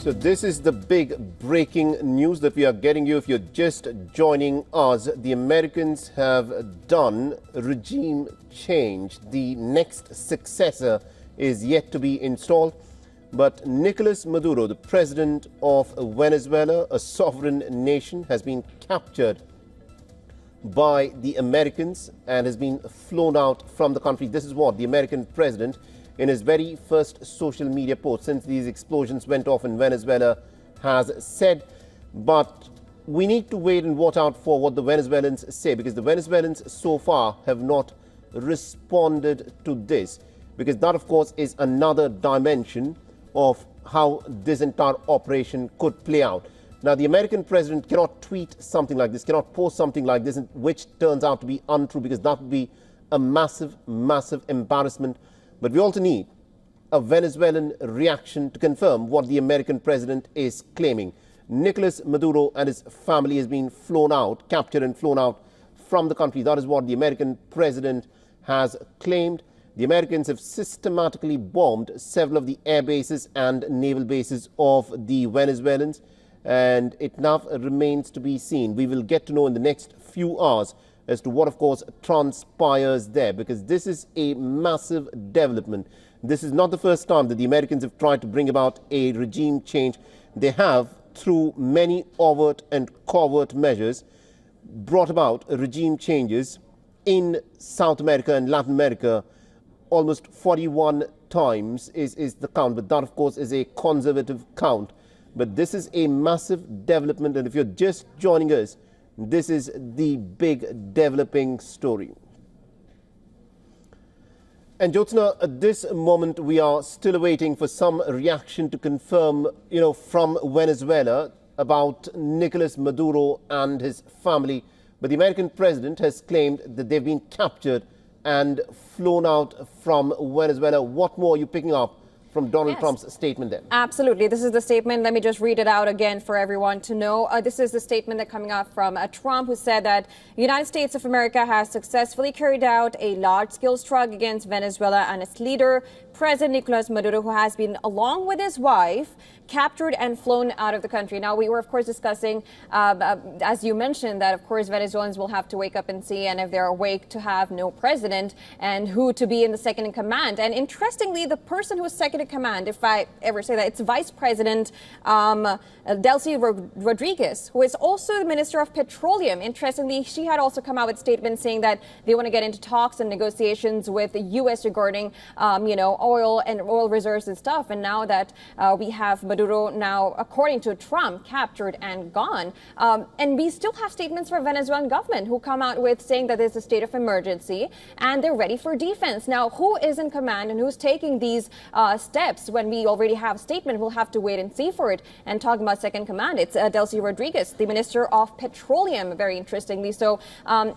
So this is the big breaking news that we are getting you. If you're just joining us, the Americans have done regime change. The next successor is yet to be installed. But Nicolas Maduro, the president of Venezuela, a sovereign nation, has been captured by the Americans and has been flown out from the country. This is what the American president, in his very first social media post since these explosions went off in Venezuela, has said. But we need to wait and watch out for what the Venezuelans say, because the Venezuelans so far have not responded to this, because that, of course, is another dimension of how this entire operation could play out. Now, the American president cannot tweet something like this, cannot post something like this, which turns out to be untrue, because that would be a massive, massive embarrassment. But we also need a Venezuelan reaction to confirm what the American president is claiming. Nicolas Maduro and his family has been flown out, captured and flown out from the country. That is what the American president has claimed. The Americans have systematically bombed several of the air bases and naval bases of the Venezuelans, and it now remains to be seen. We will get to know in the next few hours as to what, of course, transpires there, because this is a massive development. This is not the first time that the Americans have tried to bring about a regime change. They have, through many overt and covert measures, brought about regime changes in South America and Latin America. Almost 41 times is the count, but that, of course, is a conservative count. But this is a massive development, and if you're just joining us, this is the big developing story. And Jyotsna, at this moment, we are still awaiting for some reaction to confirm, from Venezuela about Nicolas Maduro and his family. But the American president has claimed that they've been captured and flown out from Venezuela. What more are you picking up from Donald Trump's statement there? Absolutely. This is the statement. Let me just read it out again for everyone to know. This is the statement that coming out from Trump, who said that the United States of America has successfully carried out a large-scale strike against Venezuela and its leader, President Nicolas Maduro, who has been, along with his wife, captured and flown out of the country. Now, we were, of course, discussing, as you mentioned, that, of course, Venezuelans will have to wake up and see, and if they're awake, to have no president and who to be in the second in command. And interestingly, the person who is second in command, if I ever say that, it's Vice President Delcy Rodriguez, who is also the Minister of Petroleum. Interestingly, she had also come out with statements saying that they want to get into talks and negotiations with the U.S. regarding, oil and oil reserves and stuff. And now that we have Maduro now, according to Trump, captured and gone. And we still have statements from Venezuelan government who come out with saying that there's a state of emergency and they're ready for defense. Now, who is in command and who's taking these steps when we already have a statement? We'll have to wait and see for it. And talking about second command, it's Delcy Rodriguez, the Minister of Petroleum, very interestingly. So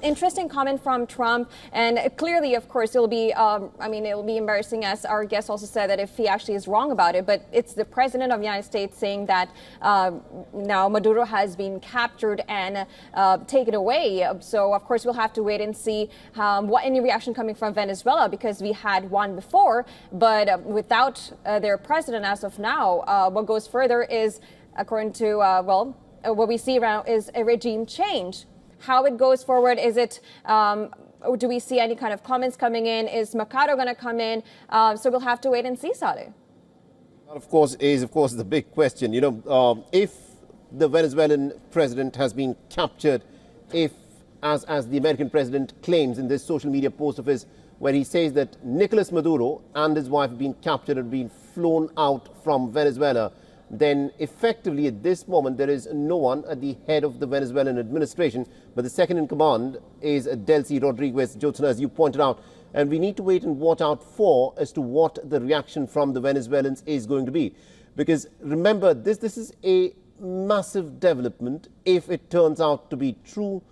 interesting comment from Trump. And clearly, of course, it'll be, it'll be embarrassing, as our guest also said, that if he actually is wrong about it. But it's the President of the United States saying that now Maduro has been captured and taken away. So, of course, we'll have to wait and see what any reaction coming from Venezuela, because we had one before, but without their president as of now. What goes further is, according to, what we see around is a regime change. How it goes forward, is it... do we see any kind of comments coming in? Is Mercado going to come in? So we'll have to wait and see, Saleh. That, of course, is, the big question. If the Venezuelan president has been captured, if, as the American president claims in this social media post of his, where he says that Nicolas Maduro and his wife have been captured and been flown out from Venezuela, then effectively at this moment there is no one at the head of the Venezuelan administration, but the second in command is Delcy Rodriguez, Jyotsna, as you pointed out. And we need to wait and watch out for as to what the reaction from the Venezuelans is going to be. Because remember, this is a massive development if it turns out to be true.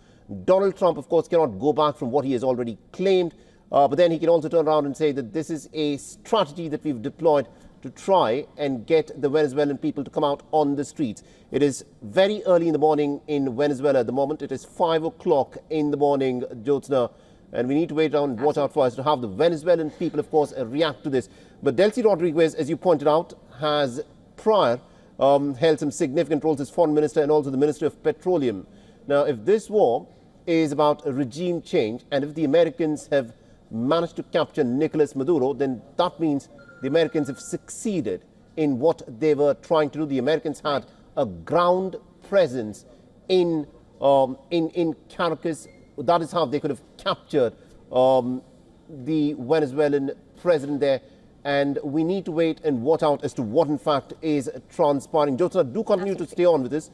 Donald Trump, of course, cannot go back from what he has already claimed, but then he can also turn around and say that this is a strategy that we've deployed to try and get the Venezuelan people to come out on the streets. It is very early in the morning in Venezuela at the moment. It is 5 o'clock in the morning, Jyotsna. And we need to wait around and watch out for us to have the Venezuelan people, of course, react to this. But Delcy Rodriguez, as you pointed out, has prior held some significant roles as foreign minister and also the Ministry of Petroleum. Now, if this war is about a regime change, and if the Americans have managed to capture Nicolas Maduro, then that means the Americans have succeeded in what they were trying to do. The Americans had a ground presence in Caracas. That is how they could have captured the Venezuelan president there. And we need to wait and watch out as to what in fact is transpiring. Jyotsna, do continue to stay on with this.